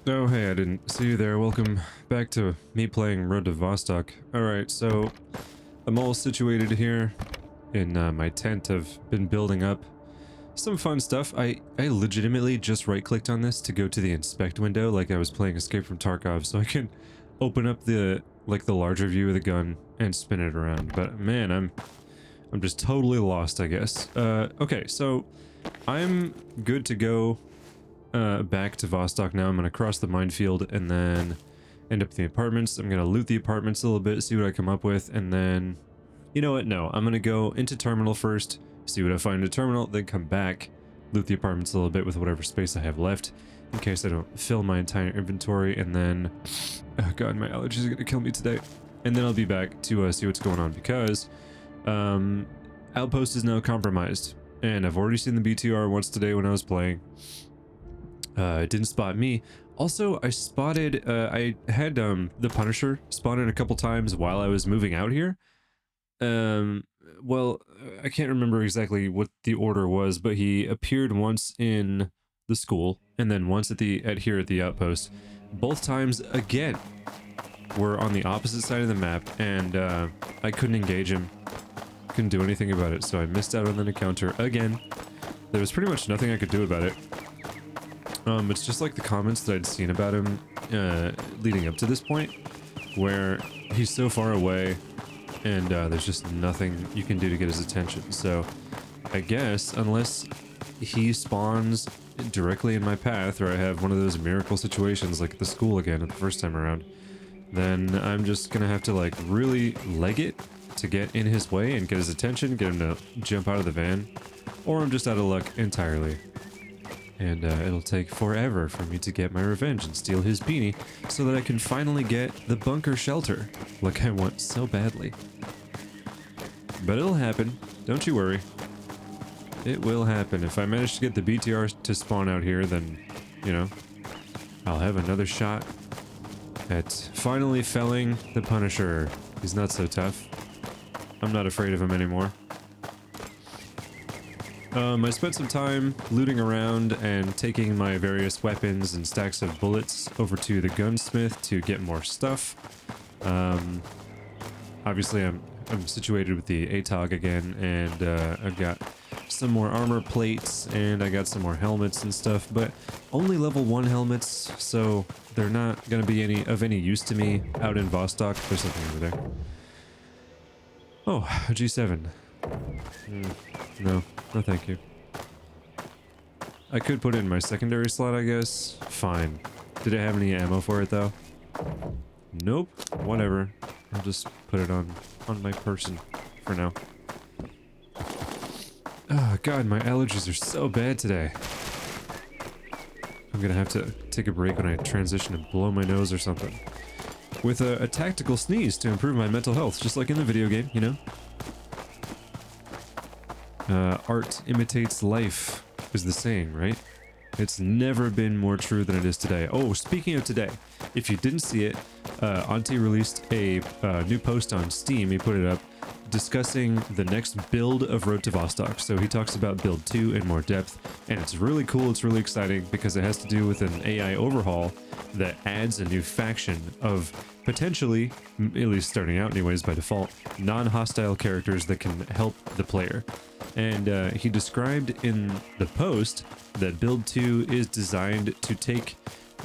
Oh, hey, I didn't see you there. Welcome back to me playing Road to Vostok. Alright, so I'm all situated here in my tent. I've been building up some fun stuff. I legitimately just right-clicked on this to go to the inspect window like I was playing Escape from Tarkov, so I can open up the larger view of the gun and spin it around. But man, I'm just totally lost, I guess. Okay, so I'm good to go back to Vostok now. I'm gonna cross the minefield and then end up in the apartments. I'm gonna loot the apartments a little bit, see what I come up with, and then, you know what, no, I'm gonna go into terminal first, see what I find in terminal, then come back, loot the apartments a little bit with whatever space I have left, in case I don't fill my entire inventory, and then, oh god, my allergies are gonna kill me today. And then I'll be back to see what's going on, because Outpost is now compromised, and I've already seen the BTR once today when I was playing. It didn't spot me. Also, I spotted, I had the Punisher spawn in a couple times while I was moving out here. Well, I can't remember exactly what the order was, but he appeared once in the school and then once at here at the outpost. Both times, again, were on the opposite side of the map, and I couldn't engage him. Couldn't do anything about it, so I missed out on an encounter again. There was pretty much nothing I could do about it. It's just like the comments that I'd seen about him leading up to this point, where he's so far away and there's just nothing you can do to get his attention. So I guess unless he spawns directly in my path, or I have one of those miracle situations like at the school again at the first time around, then I'm just gonna have to like really leg it to get in his way and get his attention, get him to jump out of the van, or I'm just out of luck entirely. And it'll take forever for me to get my revenge and steal his beanie so that I can finally get the bunker shelter, like I want so badly. But it'll happen, don't you worry. It will happen. If I manage to get the BTR to spawn out here, then, you know, I'll have another shot at finally felling the Punisher. He's not so tough. I'm not afraid of him anymore. I spent some time looting around and taking my various weapons and stacks of bullets over to the gunsmith to get more stuff. Obviously I'm situated with the ATOG again, and I've got some more armor plates and I got some more helmets and stuff, but only level 1 helmets, so they're not going to be of any use to me out in Vostok. There's something over there. Oh, a G7. No, thank you. I could put it in my secondary slot, I guess. Fine. Did it have any ammo for it, though? Nope. Whatever. I'll just put it on my person for now. Oh, God, my allergies are so bad today. I'm gonna have to take a break when I transition and blow my nose or something. With a tactical sneeze to improve my mental health, just like in the video game, you know? Art imitates life is the saying, right? It's never been more true than it is today. Oh, speaking of today, if you didn't see it, Auntie released a new post on Steam. He put it up discussing the next build of Road to Vostok. So he talks about build 2 in more depth, and it's really cool. It's really exciting because it has to do with an AI overhaul that adds a new faction of potentially, at least starting out anyways by default, non-hostile characters that can help the player. And he described in the post that build 2 is designed to take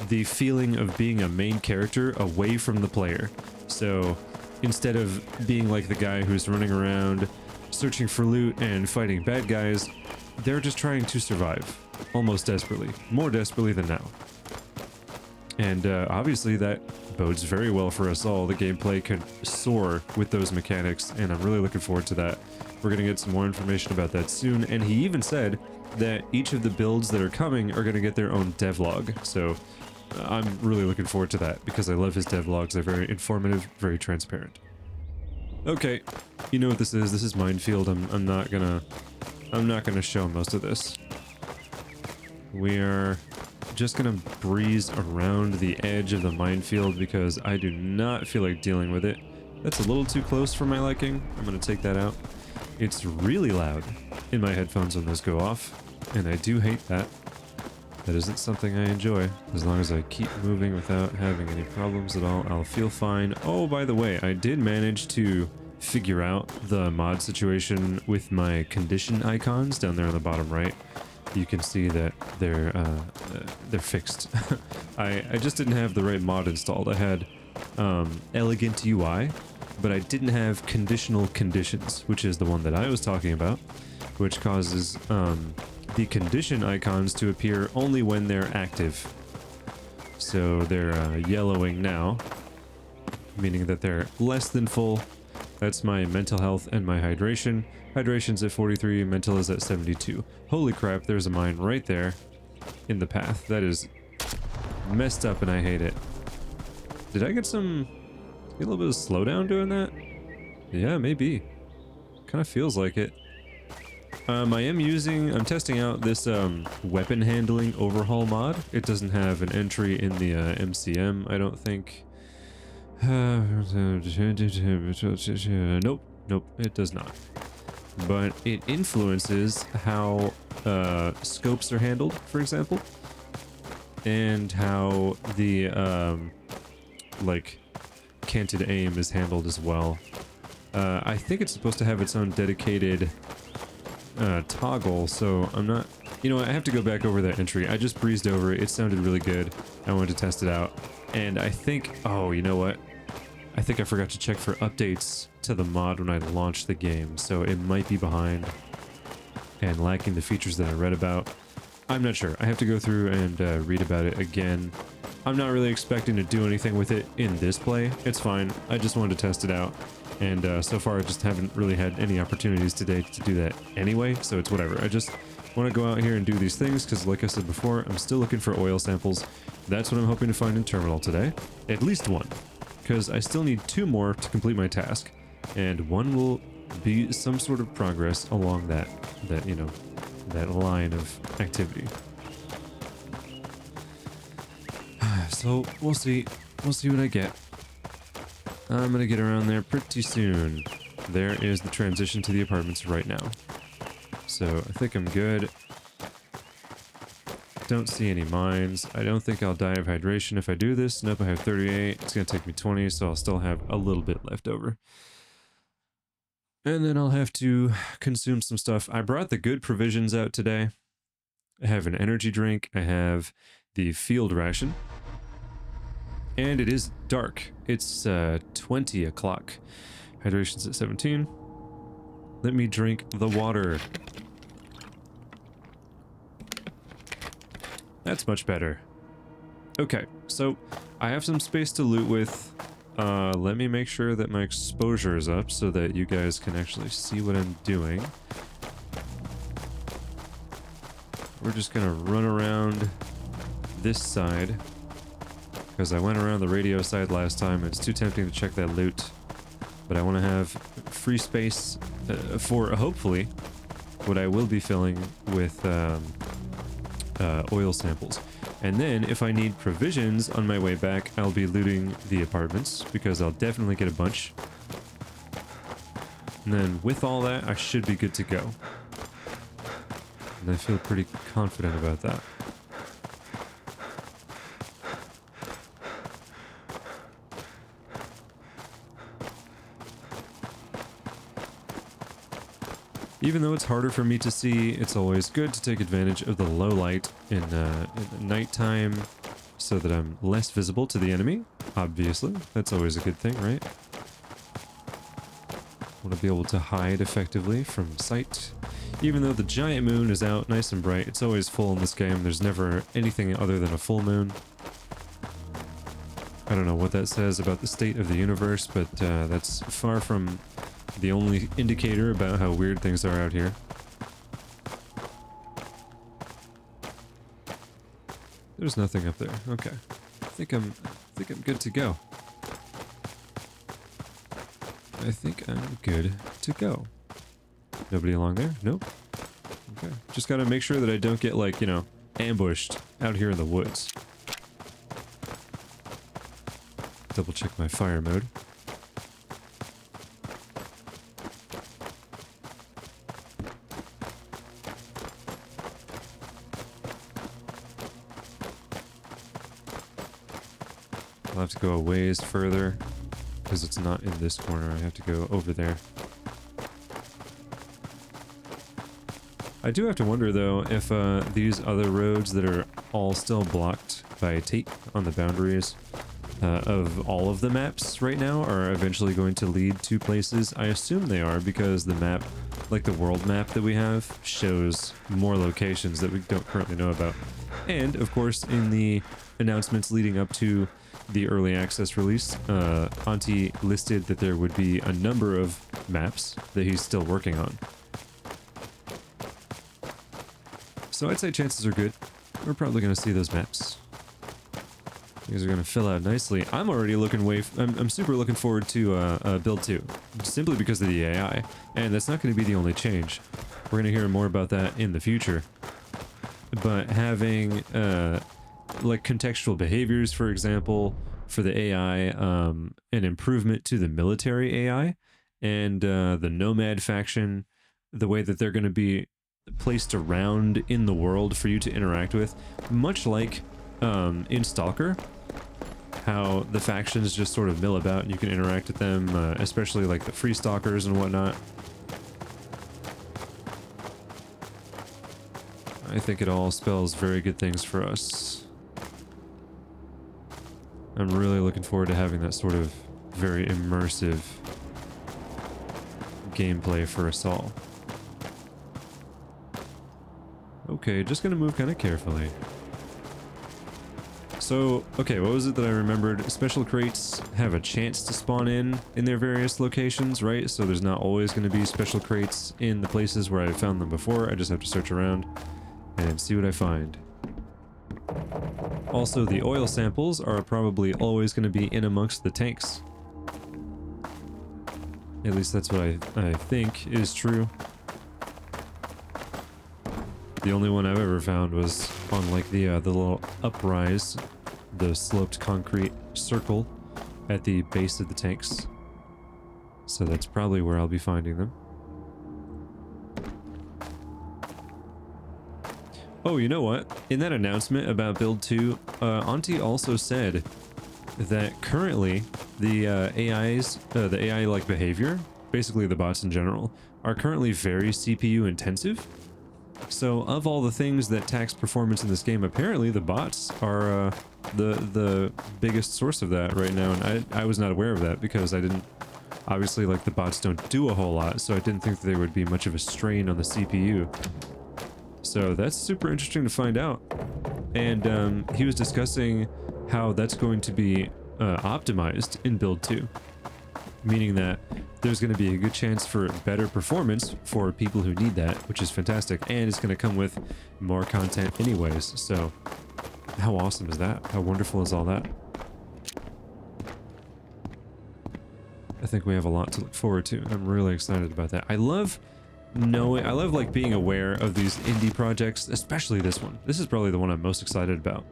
the feeling of being a main character away from the player. So instead of being like the guy who's running around searching for loot and fighting bad guys, they're just trying to survive, almost desperately, more desperately than now. And obviously that bodes very well for us all. The gameplay could soar with those mechanics, and I'm really looking forward to that. We're going to get some more information about that soon, and he even said that each of the builds that are coming are going to get their own devlog, so I'm really looking forward to that because I love his devlogs. They're very informative, very transparent. Okay, you know what this is. This is minefield. I'm not gonna show most of this. We are just gonna breeze around the edge of the minefield because I do not feel like dealing with it. That's a little too close for my liking. I'm gonna take that out. It's really loud in my headphones when those go off, and I do hate that. That isn't something I enjoy. As long as I keep moving without having any problems at all, I'll feel fine. Oh, by the way, I did manage to figure out the mod situation with my condition icons down there on the bottom right. You can see that they're fixed. I just didn't have the right mod installed. I had elegant UI, but I didn't have conditional conditions, which is the one that I was talking about, which causes the condition icons to appear only when they're active. So they're yellowing now, meaning that they're less than full. That's my mental health and my hydration. Hydration's at 43, mental is at 72. Holy crap, there's a mine right there in the path. That is messed up and I hate it. Did I get a little bit of slowdown doing that? Yeah, maybe. Kind of feels like it. I'm testing out this weapon handling overhaul mod. It doesn't have an entry in the MCM, I don't think. Nope, it does not. But it influences how scopes are handled, for example, and how the like canted aim is handled as well. I think it's supposed to have its own dedicated toggle, so I'm not, you know, I have to go back over that entry. I just breezed over it. It sounded really good. I wanted to test it out, and I think, oh, you know what? I think I forgot to check for updates to the mod when I launched the game, so it might be behind and lacking the features that I read about. I'm not sure. I have to go through and read about it again. I'm not really expecting to do anything with it in this play. It's fine. I just wanted to test it out, and so far I just haven't really had any opportunities today to do that anyway, so it's whatever. I just want to go out here and do these things because, like I said before, I'm still looking for oil samples. That's what I'm hoping to find in Terminal today. At least one, because I still need 2 more to complete my task, and 1 will be some sort of progress along that you know, that line of activity. So we'll see what I get. I'm gonna get around there pretty soon. There is the transition to the apartments right now, so I think I'm good. Don't see any mines. I don't think I'll die of hydration if I do this. Nope, I have 38. It's gonna take me 20, so I'll still have a little bit left over. And then I'll have to consume some stuff. I brought the good provisions out today. I have an energy drink. I have the field ration. And it is dark. It's 20 o'clock. Hydration's at 17. Let me drink the water. That's much better. Okay, so I have some space to loot with. Let me make sure that my exposure is up so that you guys can actually see what I'm doing. We're just gonna run around this side, because I went around the radio side last time and it's too tempting to check that loot. But I want to have free space for, hopefully, what I will be filling with oil samples. And then if I need provisions on my way back, I'll be looting the apartments, because I'll definitely get a bunch. And then with all that, I should be good to go. And I feel pretty confident about that. Even though it's harder for me to see, it's always good to take advantage of the low light in the nighttime so that I'm less visible to the enemy. Obviously, that's always a good thing, right? Want to be able to hide effectively from sight. Even though the giant moon is out nice and bright, it's always full in this game. There's never anything other than a full moon. I don't know what that says about the state of the universe, but that's far from the only indicator about how weird things are out here. There's nothing up there. Okay. I think I'm good to go. I think I'm good to go. Nobody along there? Nope. Okay. Just gotta make sure that I don't get, like, you know, ambushed out here in the woods. Double check my fire mode. I'll have to go a ways further because it's not in this corner. I have to go over there. I do have to wonder, though, if these other roads that are all still blocked by tape on the boundaries of all of the maps right now are eventually going to lead to places. I assume they are, because the map, like the world map that we have, shows more locations that we don't currently know about. And, of course, in the announcements leading up to the early access release, Auntie listed that there would be a number of maps that he's still working on. So I'd say chances are good. We're probably going to see those maps. These are going to fill out nicely. I'm already looking I'm super looking forward to build 2, simply because of the AI. And that's not going to be the only change. We're going to hear more about that in the future. But having like contextual behaviors, for example, for the AI, an improvement to the military AI, and the nomad faction, the way that they're going to be placed around in the world for you to interact with, much like in Stalker, how the factions just sort of mill about and you can interact with them, especially like the free stalkers and whatnot. I think it all spells very good things for us. I'm really looking forward to having that sort of very immersive gameplay for us all. Okay, just gonna move kind of carefully. So, okay, what was it that I remembered? Special crates have a chance to spawn in their various locations, right? So there's not always going to be special crates in the places where I found them before. I just have to search around and see what I find. Also, the oil samples are probably always going to be in amongst the tanks. At least that's what I think is true. The only one I've ever found was on like the little uprise, the sloped concrete circle at the base of the tanks. So that's probably where I'll be finding them. Oh, you know what? In that announcement about Build 2, Auntie also said that currently the AIs, the AI-like behavior, basically the bots in general, are currently very CPU intensive. So of all the things that tax performance in this game, apparently the bots are the biggest source of that right now, and I was not aware of that because I didn't, obviously, like, the bots don't do a whole lot, so I didn't think that there would be much of a strain on the CPU. So that's super interesting to find out. And he was discussing how that's going to be optimized in Build 2, meaning that there's going to be a good chance for better performance for people who need that, which is fantastic, and it's going to come with more content anyways. So how awesome is that? How wonderful is all that? I think we have a lot to look forward to. I'm really excited about that. I love like being aware of these indie projects, especially this one. This is probably the one I'm most excited about.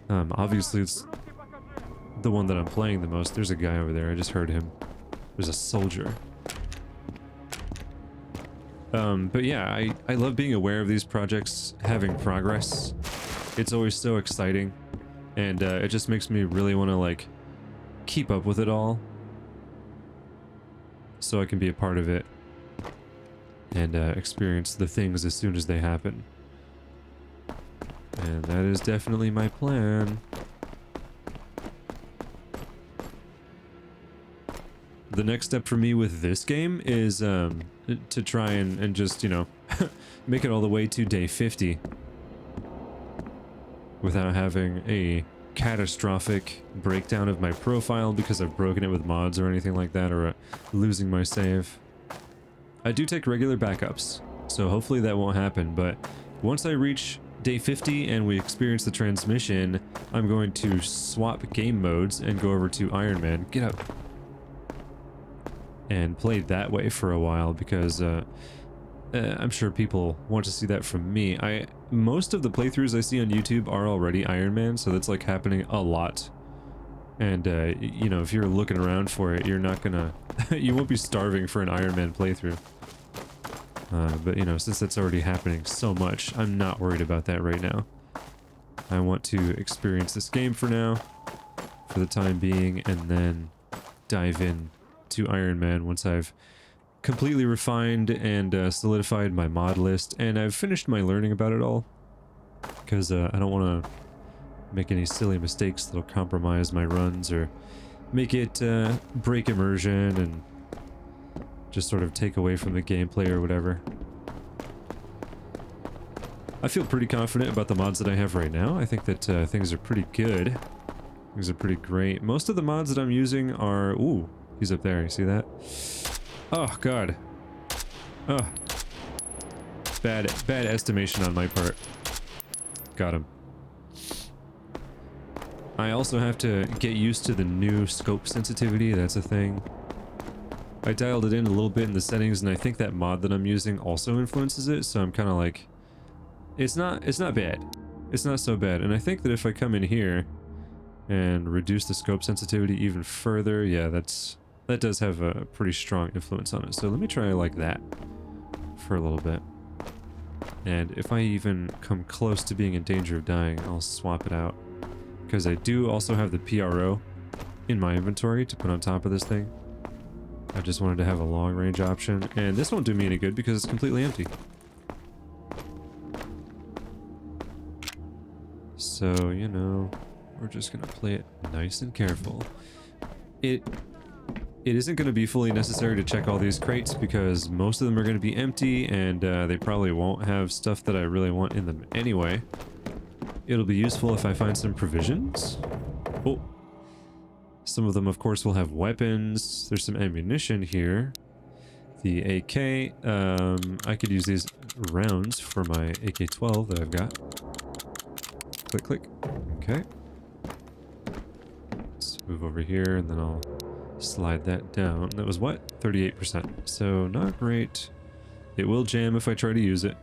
Obviously it's the one that I'm playing the most. There's a guy over there. I just heard him. There's a soldier. But yeah, I love being aware of these projects having progress. It's always so exciting, and it just makes me really want to like keep up with it all so I can be a part of it and experience the things as soon as they happen. And that is definitely my plan. The next step for me with this game is to try and just, you know, make it all the way to day 50 without having a catastrophic breakdown of my profile because I've broken it with mods or anything like that, or losing my save. I do take regular backups, so hopefully that won't happen, but once I reach day 50 and we experience the transmission, I'm going to swap game modes and go over to Iron Man. Get up. And played that way for a while because I'm sure people want to see that from me. Most of the playthroughs I see on YouTube are already Iron Man, so that's like happening a lot. And you know, if you're looking around for it, you're not gonna you won't be starving for an Iron Man playthrough. But you know, since that's already happening so much, I'm not worried about that right now. I want to experience this game for now, for the time being, and then dive in to Iron Man once I've completely refined and solidified my mod list, and I've finished my learning about it all, because I don't want to make any silly mistakes that'll compromise my runs or make it break immersion and just sort of take away from the gameplay or whatever. I feel pretty confident about the mods that I have right now. I think that things are pretty good. Things are pretty great. Most of the mods that I'm using are... Ooh, he's up there. You see that? Oh, God. Oh. Bad estimation on my part. Got him. I also have to get used to the new scope sensitivity. That's a thing. I dialed it in a little bit in the settings, and I think that mod that I'm using also influences it, so I'm kind of like... It's not bad. It's not so bad. And I think that if I come in here and reduce the scope sensitivity even further, yeah, that does have a pretty strong influence on it. So let me try like that for a little bit. And if I even come close to being in danger of dying, I'll swap it out. Because I do also have the PRO in my inventory to put on top of this thing. I just wanted to have a long range option. And this won't do me any good because it's completely empty. So, you know, we're just going to play it nice and careful. It isn't going to be fully necessary to check all these crates because most of them are going to be empty, and they probably won't have stuff that I really want in them anyway. It'll be useful if I find some provisions. Oh. Some of them, of course, will have weapons. There's some ammunition here. The AK. I could use these rounds for my AK-12 that I've got. Click, click. Okay. Let's move over here, and then I'll slide that down. That was what? 38%. So, not great. It will jam if I try to use it.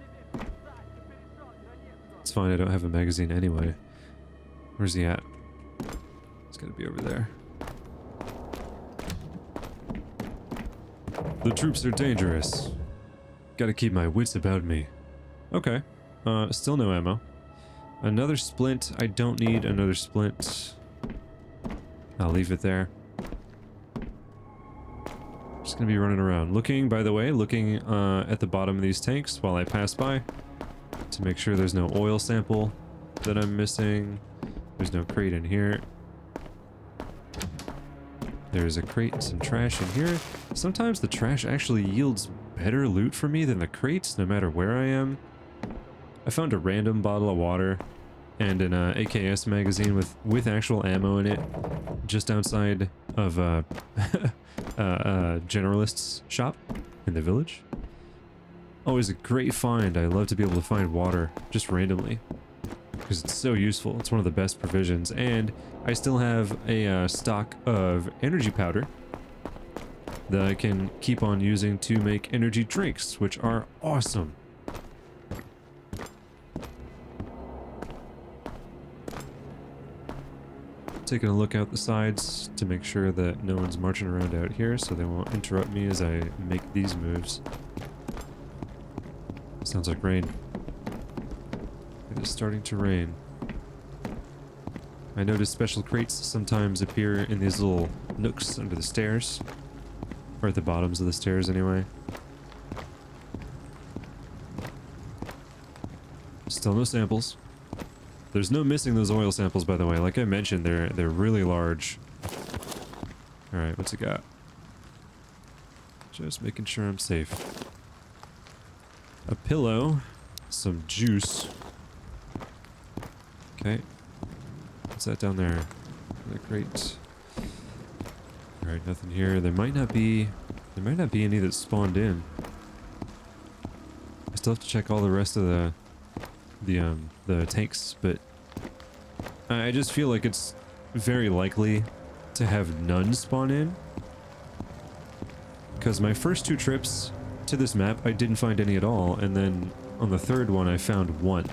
It's fine, I don't have a magazine anyway. Where's he at? He's gotta be over there. The troops are dangerous. Gotta keep my wits about me. Okay. Still no ammo. Another splint. I don't need another splint. I'll leave it there. Just gonna be running around. Looking, by the way, looking at the bottom of these tanks while I pass by to make sure there's no oil sample that I'm missing. There's no crate in here. There's a crate and some trash in here. Sometimes the trash actually yields better loot for me than the crates, no matter where I am. I found a random bottle of water and an AKS magazine with actual ammo in it just outside of a generalist's shop in the village. Always a great find. I love to be able to find water just randomly because it's so useful. It's one of the best provisions, and I still have a stock of energy powder that I can keep on using to make energy drinks, which are awesome. Taking a look out the sides to make sure that no one's marching around out here so they won't interrupt me as I make these moves. Sounds like rain. It is starting to rain. I noticed special crates sometimes appear in these little nooks under the stairs. Or at the bottoms of the stairs anyway. Still no samples. There's no missing those oil samples, by the way. Like I mentioned, they're really large. Alright, what's it got? Just making sure I'm safe. A pillow. Some juice. Okay. What's that down there? Great. Alright, nothing here. There might not be any that spawned in. I still have to check all the rest of the tanks, but I just feel like it's very likely to have none spawn in. Because my first two trips to this map, I didn't find any at all, and then on the third one, I found one.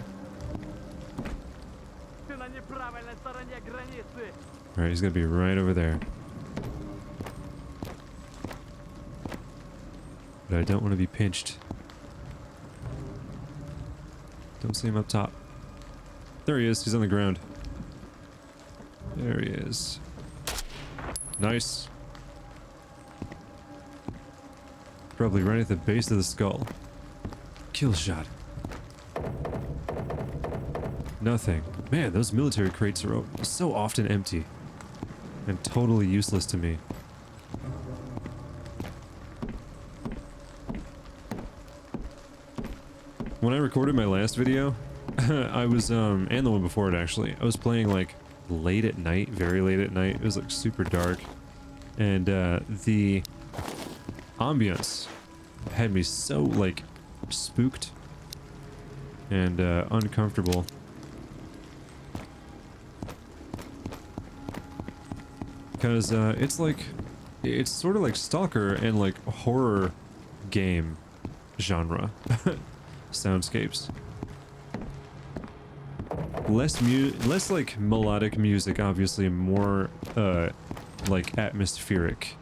Alright, he's gonna be right over there. But I don't want to be pinched. Don't see him up top. There he is. He's on the ground. There he is. Nice. Probably right at the base of the skull. Kill shot. Nothing. Man, those military crates are so often empty. And totally useless to me. When I recorded my last video, I was, and the one before it actually, I was playing like late at night, very late at night. It was like super dark. And the ambience had me so like spooked and uncomfortable. Because it's sort of like Stalker and like horror game genre soundscapes. Less like melodic music, obviously, more like atmospheric,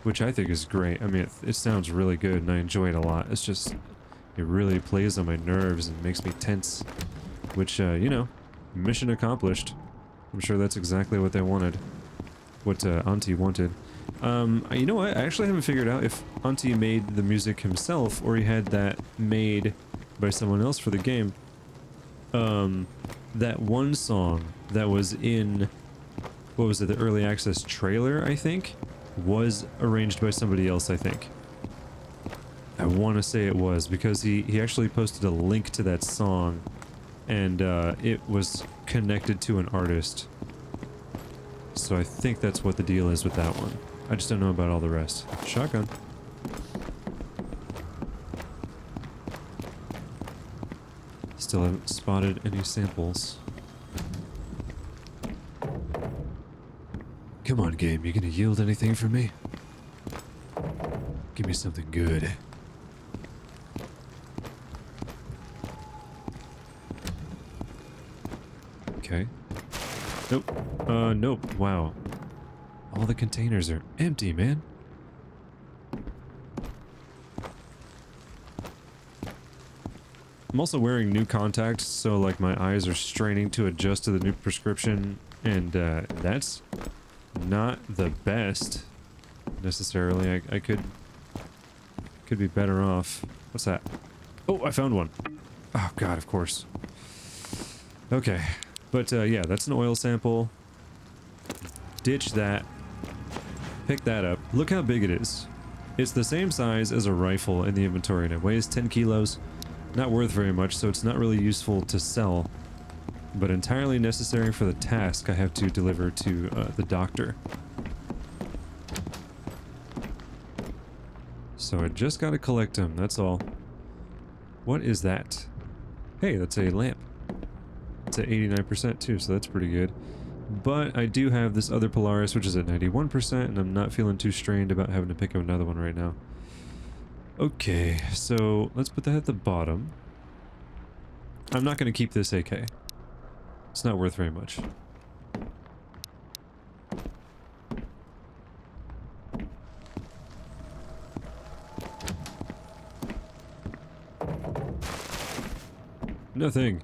which I think is great. I mean, it sounds really good and I enjoy it a lot. It's just, it really plays on my nerves and makes me tense, which, you know, mission accomplished. I'm sure that's exactly what they wanted. What Auntie wanted. You know what? I actually haven't figured out if Auntie made the music himself or he had that made by someone else for the game. That one song that was in, what was it, the early access trailer, I think, was arranged by somebody else, I think. I want to say it was, because he actually posted a link to that song, and it was connected to an artist. So I think that's what the deal is with that one. I just don't know about all the rest. Shotgun. Still haven't spotted any samples. Come on, game. You gonna yield anything for me? Give me something good. Okay. Nope. Nope. Wow. All the containers are empty, man. I'm also wearing new contacts, so like my eyes are straining to adjust to the new prescription, and that's not the best necessarily. I could be better off. What's that? Oh, I found one. Oh god, of course. Okay, but yeah, that's an oil sample. Ditch that. Pick that up. Look how big it is. It's the same size as a rifle in the inventory, and it weighs 10 kilos. Not worth very much, so it's not really useful to sell, but entirely necessary for the task I have to deliver to the doctor. So I just gotta collect them, that's all. What is that? Hey, that's a lamp. It's at 89% too, so that's pretty good. But I do have this other Polaris, which is at 91%, and I'm not feeling too strained about having to pick up another one right now. Okay, so let's put that at the bottom. I'm not going to keep this AK. It's not worth very much. Nothing.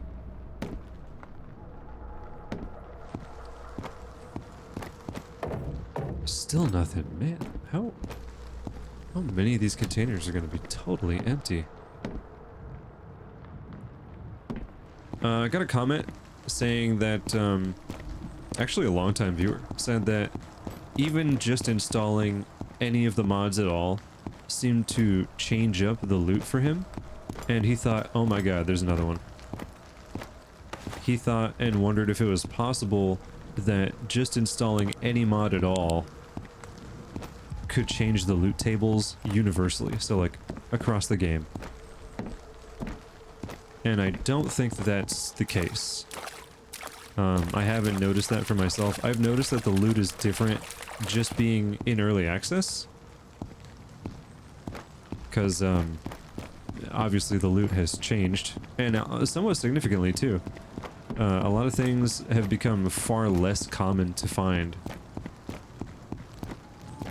Still nothing, man. How many of these containers are going to be totally empty? I got a comment saying that, actually a longtime viewer said that even just installing any of the mods at all seemed to change up the loot for him, and he thought, oh my god, there's another one. He thought and wondered if it was possible that just installing any mod at all could change the loot tables universally, so like across the game. And I don't think that that's the case. I haven't noticed that for myself. I've noticed that the loot is different just being in early access, because obviously the loot has changed, and somewhat significantly too. A lot of things have become far less common to find.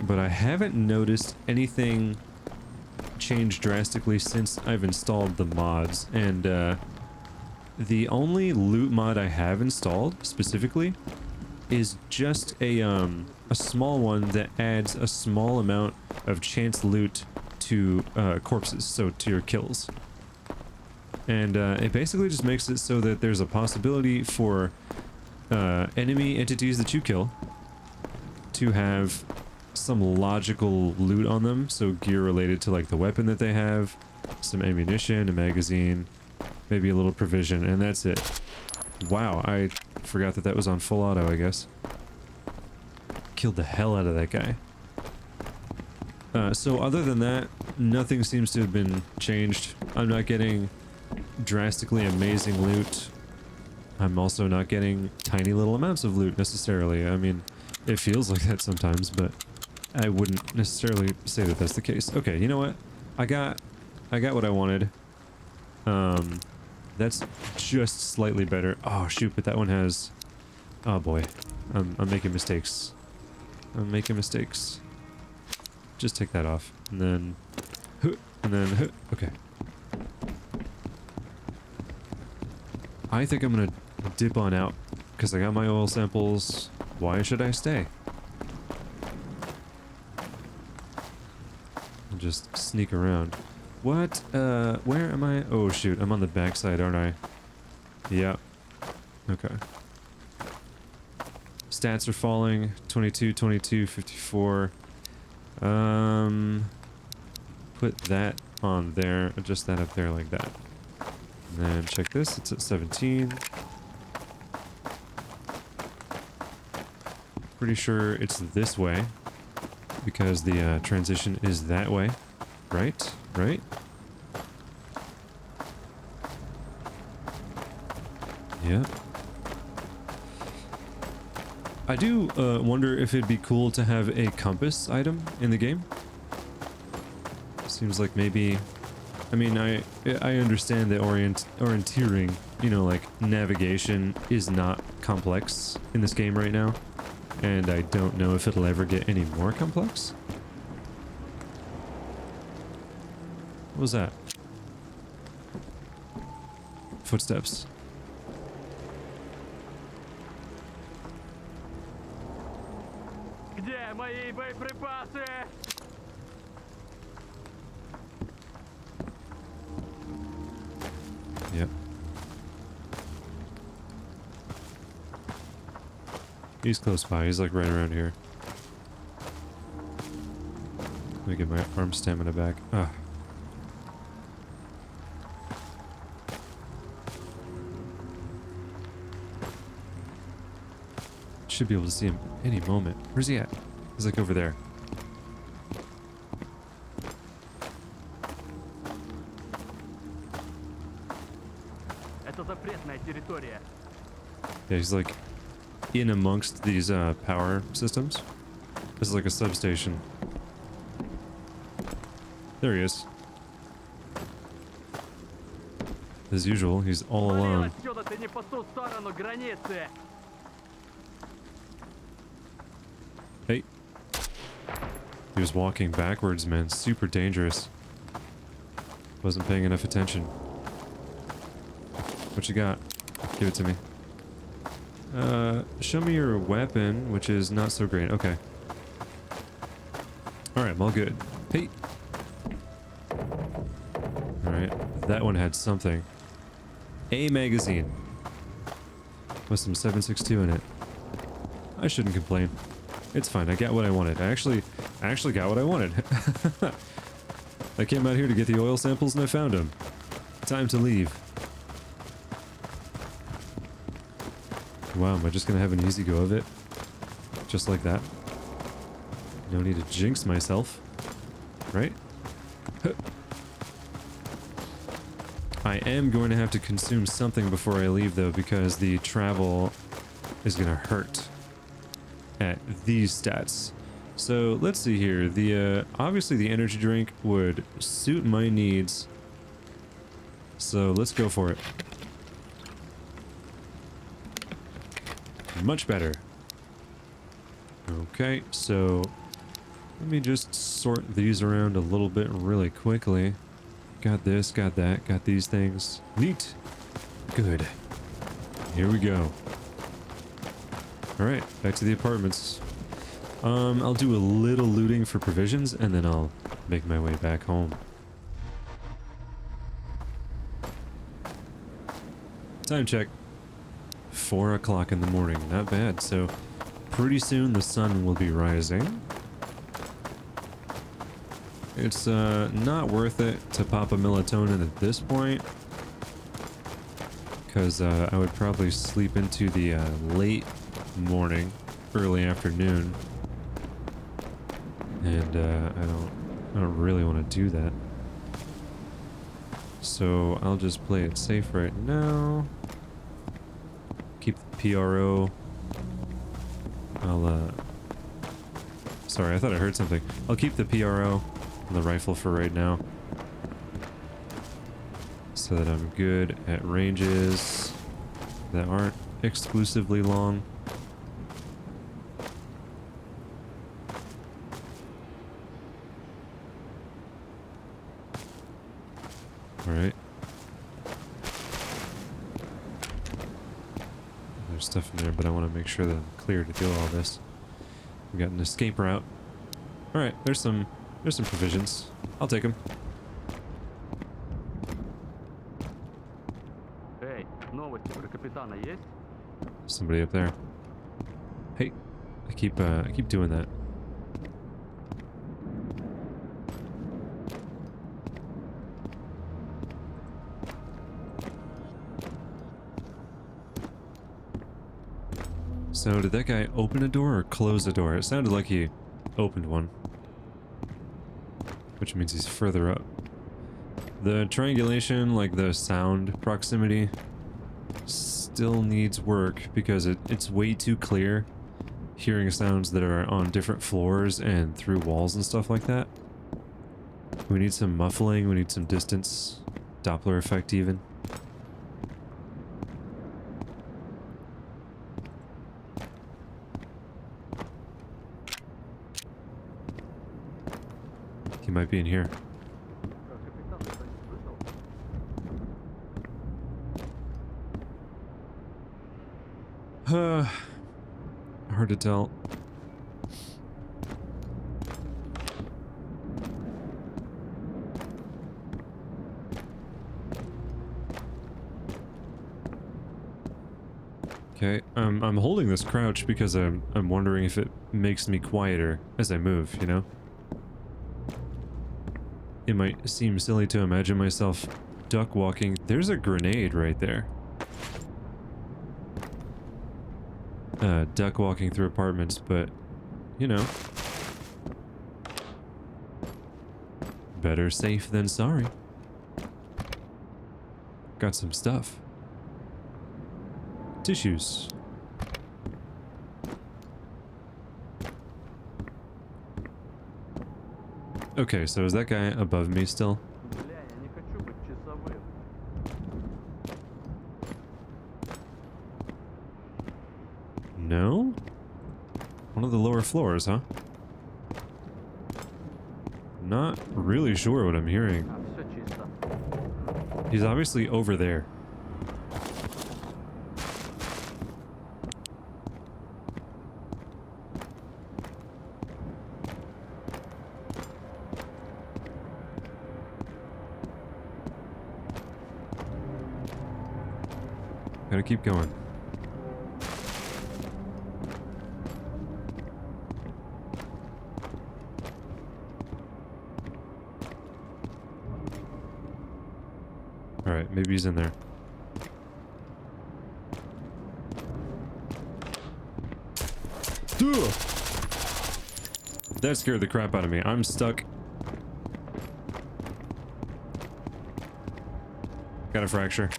But I haven't noticed anything change drastically since I've installed the mods. And the only loot mod I have installed, specifically, is just a small one that adds a small amount of chance loot to corpses, so to your kills. And it basically just makes it so that there's a possibility for enemy entities that you kill to have some logical loot on them, so gear related to like the weapon that they have, some ammunition, a magazine, maybe a little provision, and that's it. Wow, I forgot that that was on full auto, I guess. Killed the hell out of that guy. So other than that, nothing seems to have been changed. I'm not getting drastically amazing loot. I'm also not getting tiny little amounts of loot necessarily. I mean, it feels like that sometimes, but I wouldn't necessarily say that that's the case. Okay, you know what? I got what I wanted. That's just slightly better. Oh shoot, but that one has... Oh boy, I'm making mistakes. I'm making mistakes. Just take that off, and then... okay. I think I'm gonna dip on out, because I got my oil samples. Why should I stay? I'll just sneak around. What? Where am I? Oh shoot, I'm on the backside, aren't I? Yep. Okay. Stats are falling. 22, 22, 54. Put that on there. Adjust that up there like that. And then check this. It's at 17. Pretty sure it's this way, because the transition is that way. Right? Right? Yeah. I do wonder if it'd be cool to have a compass item in the game. Seems like maybe... I mean, I understand that orienteering, you know, like navigation is not complex in this game right now. And I don't know if it'll ever get any more complex. What was that? Footsteps. Где мои боеприпасы? Yep. He's close by. He's like right around here. Let me get my arm stamina back. Ah. Should be able to see him any moment. Where's he at? He's like over there. Это запретная территория. Yeah, he's like in amongst these power systems. This is like a substation. There he is. As usual, he's all alone. Отсюда, ты не по ту сторону границы. Hey. He was walking backwards, man. Super dangerous. Wasn't paying enough attention. What you got? Give it to me. Show me your weapon, which is not so great. Okay. Alright, I'm all good. Hey! Alright, that one had something. A magazine. With some 7.62 in it. I shouldn't complain. It's fine, I got what I wanted. I actually got what I wanted. I came out here to get the oil samples and I found them. Time to leave. Wow, am I just gonna have an easy go of it? Just like that? No need to jinx myself. Right? I am going to have to consume something before I leave though, because the travel is gonna hurt at these stats. So let's see here. The obviously the energy drink would suit my needs. So let's go for it. Much better. Okay, so let me just sort these around a little bit really quickly. Got this, got that, got these things. Neat. Good. Here we go. Alright, back to the apartments. I'll do a little looting for provisions, and then I'll make my way back home. Time check. 4 o'clock in the morning. Not bad. So, pretty soon the sun will be rising. It's not worth it to pop a melatonin at this point, because I would probably sleep into the late morning, early afternoon, and I don't really want to do that. So I'll just play it safe right now. Keep the PRO. Sorry, I thought I heard something. I'll keep the PRO on the rifle for right now, so that I'm good at ranges that aren't exclusively long. Alright. There's stuff in there, but I want to make sure that I'm clear to do all this. We got an escape route. Alright, there's some provisions. I'll take them. Эй, новости про капитана есть? Somebody up there. Hey, I keep doing that. So did that guy open a door or close a door? It sounded like he opened one, which means he's further up. The triangulation, like the sound proximity, still needs work because it's way too clear hearing sounds that are on different floors and through walls and stuff like that. We need some muffling, we need some distance, Doppler effect even. He might be in here. Hard to tell. Okay, I'm holding this crouch because I'm wondering if it makes me quieter as I move, you know? It might seem silly to imagine myself duck walking. There's a grenade right there. Duck walking through apartments, but, you know. Better safe than sorry. Got some stuff. Tissues. Okay, so is that guy above me still? Бля, я не хочу быть часовым. No? One of the lower floors, huh? Not really sure what I'm hearing. Все чисто. He's obviously over there. Gotta keep going. Alright, maybe he's in there. Ugh! That scared the crap out of me. I'm stuck. Got a fracture.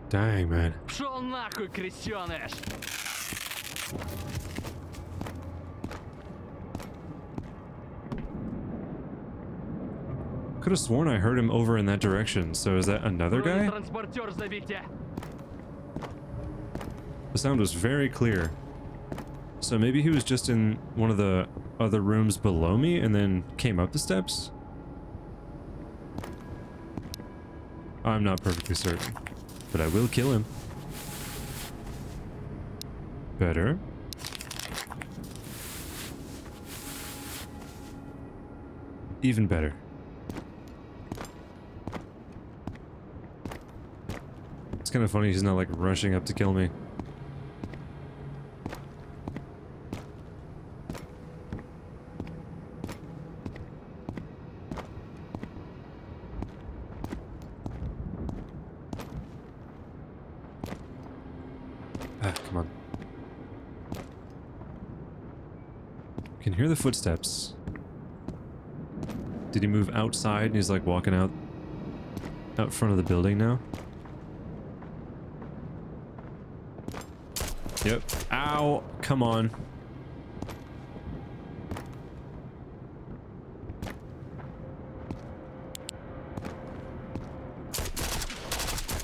Dang, man. Пшел нахуй, крестёныш! Could have sworn I heard him over in that direction. So is that another guy? Транспортер забейте! The sound was very clear. So maybe he was just in one of the other rooms below me and then came up the steps? I'm not perfectly certain, but I will kill him. Better. Even better. It's kind of funny he's not like rushing up to kill me. Ah, come on. Can hear the footsteps. Did he move outside and he's like walking out front of the building now? Yep. Ow! Come on.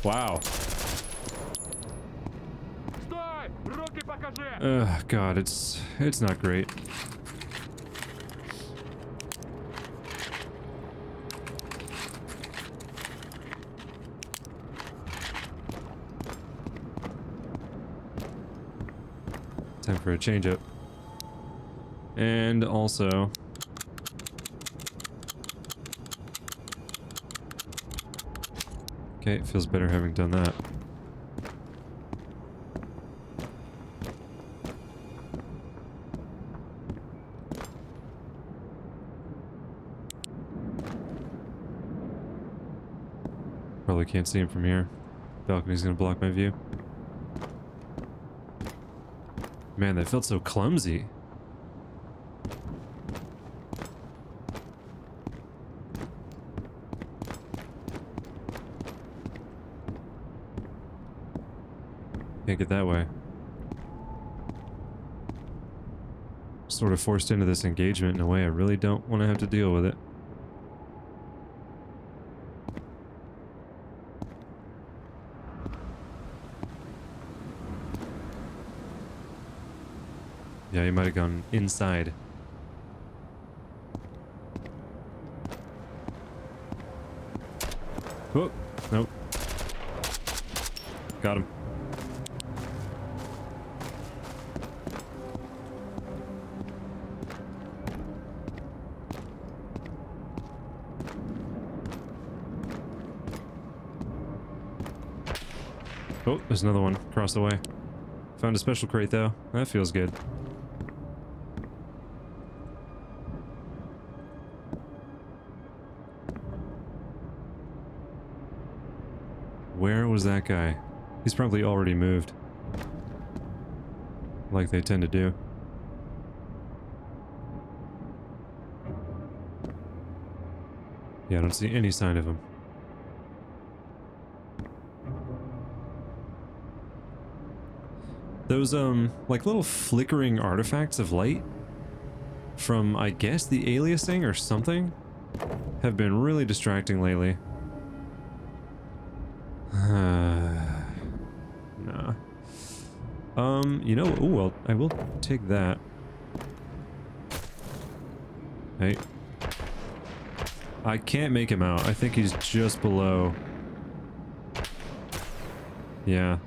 Wow. Стой! Руки покажи! Ugh, God, it's not great. Time for a change up. And also... Okay, it feels better having done that. Probably can't see him from here. Balcony's gonna block my view. Man, that felt so clumsy. Can't get that way. Sort of forced into this engagement in a way I really don't want to have to deal with it. Yeah, he might have gone inside. Oh, nope. Got him. Oh, there's another one across the way. Found a special crate though. That feels good. Where was that guy? He's probably already moved. Like they tend to do. Yeah, I don't see any sign of him. Those, like little flickering artifacts of light from, I guess, the aliasing or something have been really distracting lately. Nah. You know, oh well, I will take that. Hey. I can't make him out. I think he's just below. Yeah.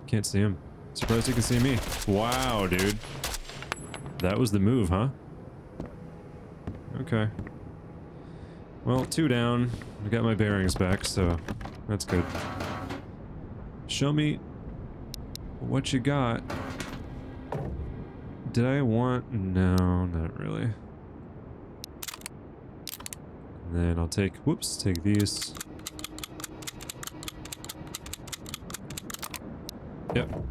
Can't see him. Surprised you can see me. Wow, dude. That was the move, huh? Okay. Well, 2 down. I got my bearings back, so that's good. Show me what you got. Did I want... No, not really. And then I'll take... Whoops, take these. Yep.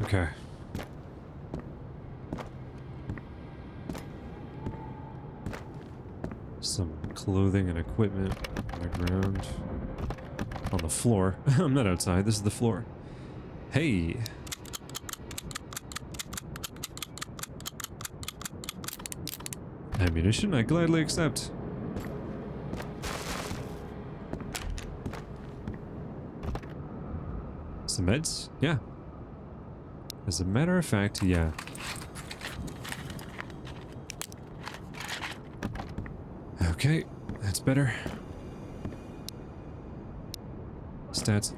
Okay. Some clothing and equipment on the ground. On the floor. I'm not outside, this is the floor. Hey! Ammunition, I gladly accept. Some meds? Yeah. As a matter of fact, yeah. Okay, that's better. Stats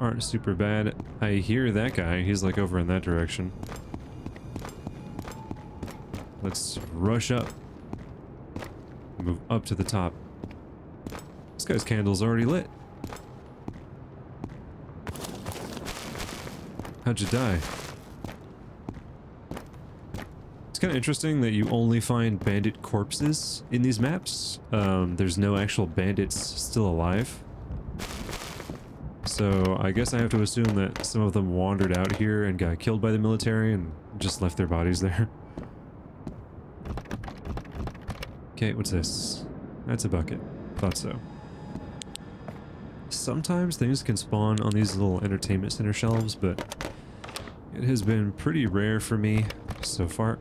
aren't super bad. I hear that guy. He's like over in that direction. Let's rush up. Move up to the top. This guy's candle's already lit. How'd you die? It's kind of interesting that you only find bandit corpses in these maps. There's no actual bandits still alive. So I guess I have to assume that some of them wandered out here and got killed by the military and just left their bodies there. Okay, what's this? That's a bucket. Thought so. Sometimes things can spawn on these little entertainment center shelves, but it has been pretty rare for me so far.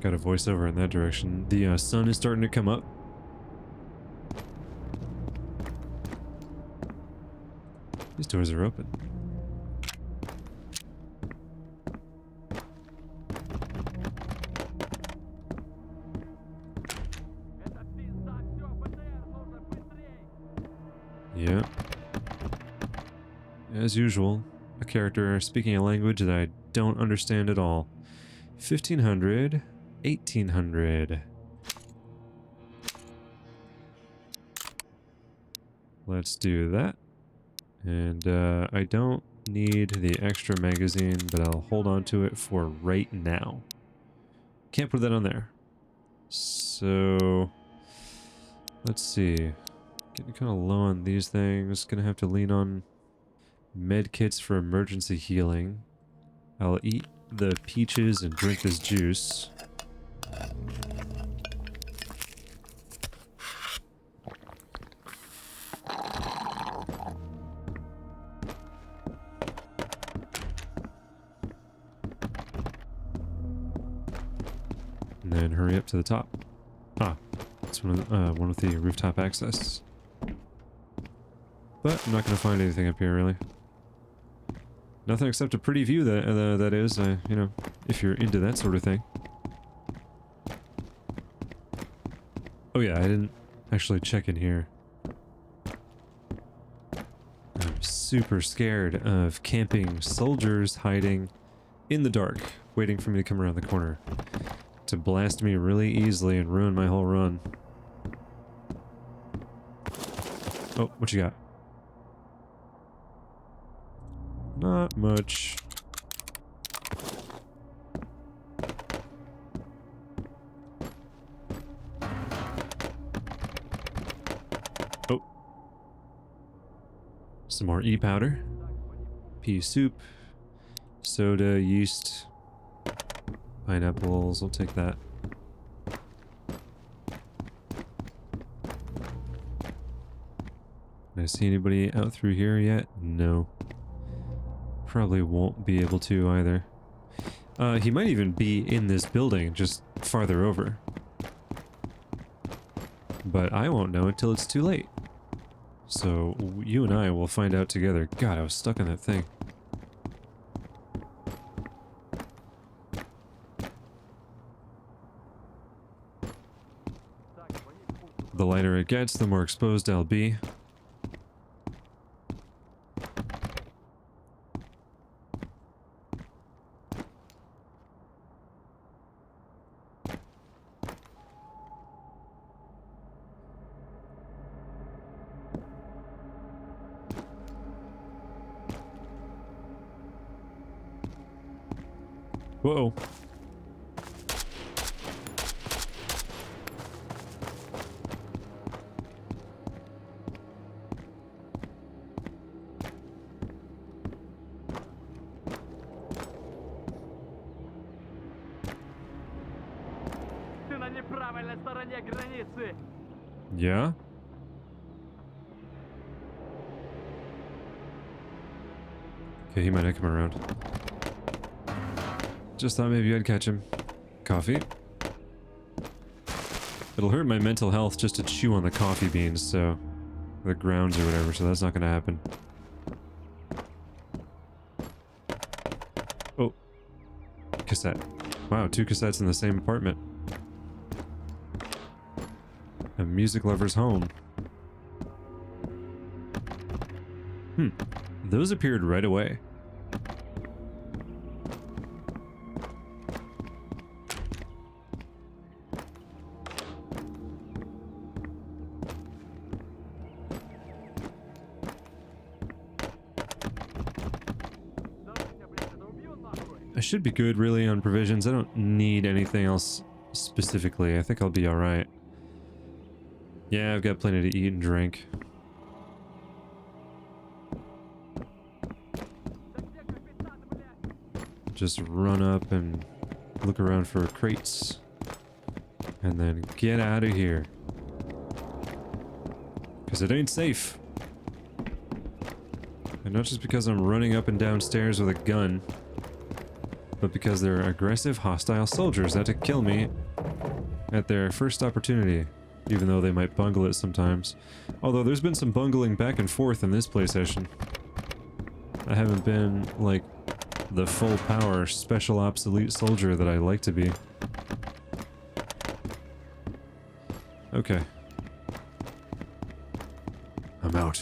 Got a voiceover in that direction. The sun is starting to come up. These doors are open. Yeah. As usual, a character speaking a language that I don't understand at all. 1500, 1800. Let's do that. And I don't need the extra magazine, but I'll hold on to it for right now. Can't put that on there. So let's see. Getting kind of low on these things. Gonna have to lean on med kits for emergency healing. I'll eat the peaches and drink this juice. And then hurry up to the top. Ah, it's one with the rooftop access. But I'm not going to find anything up here, really. Nothing except a pretty view, that is, you know, if you're into that sort of thing. Oh yeah, I didn't actually check in here. I'm super scared of camping soldiers hiding in the dark, waiting for me to come around the corner to blast me really easily and ruin my whole run. Oh, what you got? Not much. Oh. Some more E-powder. Pea soup. Soda, yeast. Pineapples, I'll take that. Did I see anybody out through here yet? No. Probably won't be able to either. He might even be in this building, just farther over. But I won't know until it's too late. So you and I will find out together. God, I was stuck in that thing. The lighter it gets, the more exposed I'll be. Whoa. Ты на неправильной стороне границы. Yeah? Okay, he might not come around. Just thought maybe I'd catch him. Coffee. It'll hurt my mental health just to chew on the coffee beans, so... the grounds or whatever, so that's not gonna happen. cassette. Wow, 2 cassettes in the same apartment. A music lover's home. Those appeared right away. I should be good, really, on provisions. I don't need anything else specifically. I think I'll be alright. Yeah, I've got plenty to eat and drink. Just run up and look around for crates. And then get out of here. Because it ain't safe. And not just because I'm running up and down stairs with a gun, but because they're aggressive, hostile soldiers out to kill me at their first opportunity, even though they might bungle it sometimes. Although there's been some bungling back and forth in this play session. I haven't been, like, the full power, special obsolete soldier that I like to be. Okay. I'm out.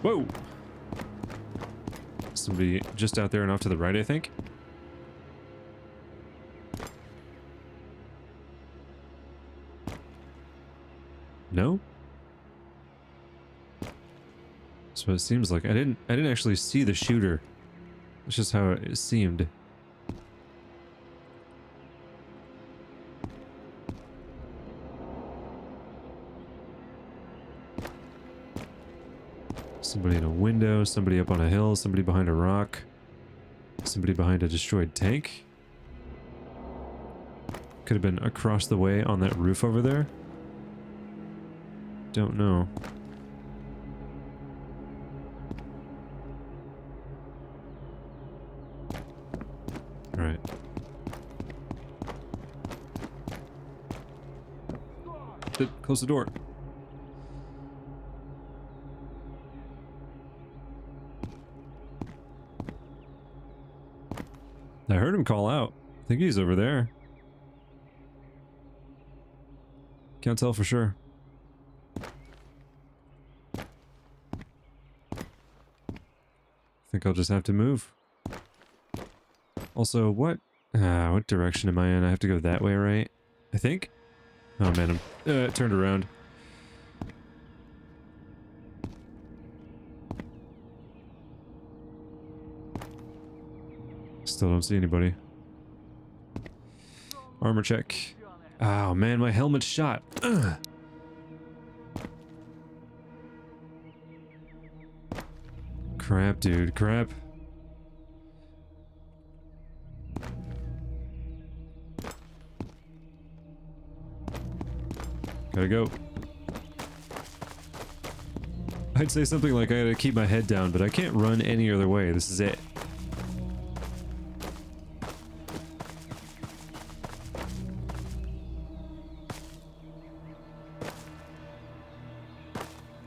Whoa! Somebody just out there and off to the right, I think. No? That's what it seems like. I didn't actually see the shooter. It's just how it seemed. Somebody in a window, somebody up on a hill, somebody behind a rock, somebody behind a destroyed tank. Could have been across the way on that roof over there. Don't know. Alright. Close the door. I heard him call out. I think he's over there. Can't tell for sure. I think I'll just have to move. Also, what direction am I in? I have to go that way, right? I think? Oh man, I'm turned around. Still don't see anybody. Armor check. Oh man, my helmet's shot. Ugh. Crap, dude, crap. Gotta go. I'd say something like I gotta keep my head down, but I can't run any other way. This is it.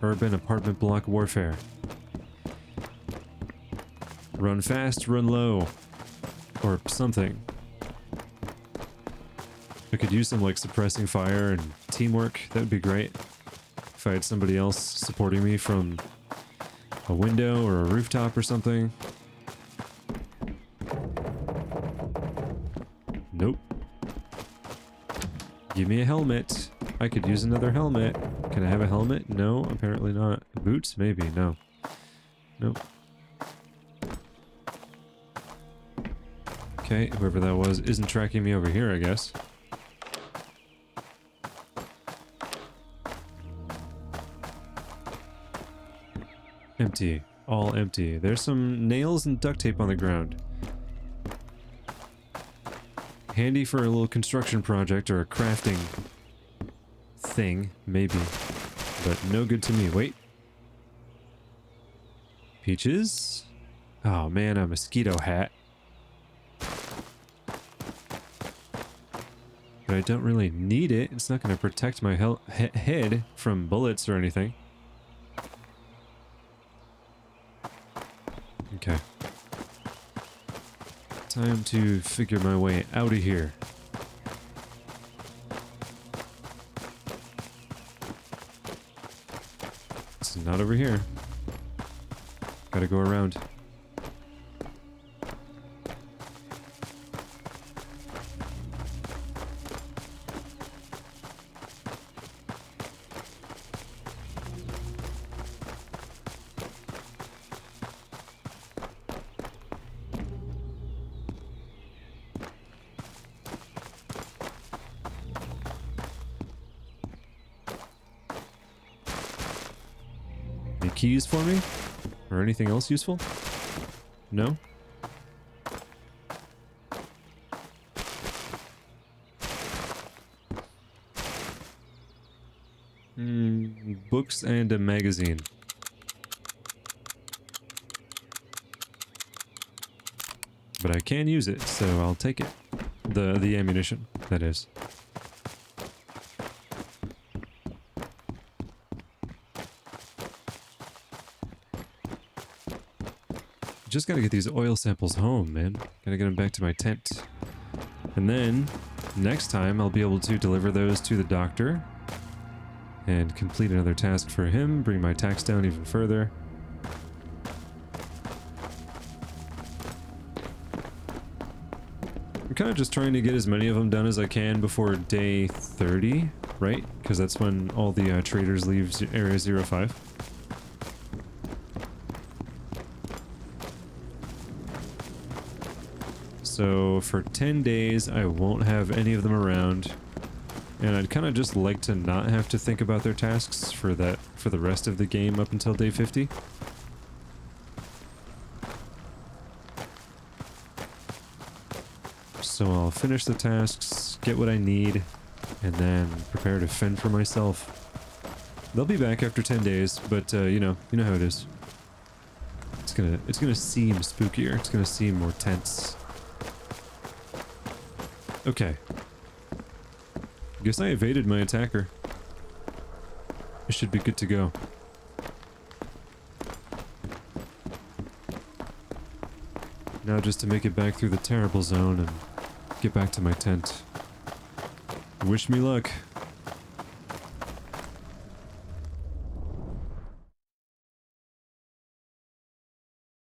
Urban apartment block warfare. Run fast, run low. Or something. I could use some like suppressing fire and teamwork. That would be great. If I had somebody else supporting me from a window or a rooftop or something. Nope. Give me a helmet. I could use another helmet. Can I have a helmet? No, apparently not. Boots? Maybe. No. Nope. Okay, whoever that was isn't tracking me over here, I guess. Empty. All empty. There's some nails and duct tape on the ground. Handy for a little construction project or a crafting thing, maybe. But no good to me. Wait. Peaches? Oh man, a mosquito hat. But I don't really need it. It's not going to protect my head from bullets or anything. Okay. Time to figure my way out of here. It's not over here. Gotta go around. Any keys for me? Or anything else useful? No? Books and a magazine. But I can use it, so I'll take it. The ammunition, that is. Just gotta get these oil samples home, man. Gotta get them back to my tent. And then, next time, I'll be able to deliver those to the doctor and complete another task for him, bring my tax down even further. I'm kind of just trying to get as many of them done as I can before day 30, right? Because that's when all the traders leave Area 05. So for 10 days, I won't have any of them around. And I'd kind of just like to not have to think about their tasks for the rest of the game up until day 50. So I'll finish the tasks, get what I need, and then prepare to fend for myself. They'll be back after 10 days, but you know how it is. It's gonna seem spookier. It's gonna seem more tense. Okay. Guess I evaded my attacker. I should be good to go. Now just to make it back through the terrible zone and get back to my tent. Wish me luck.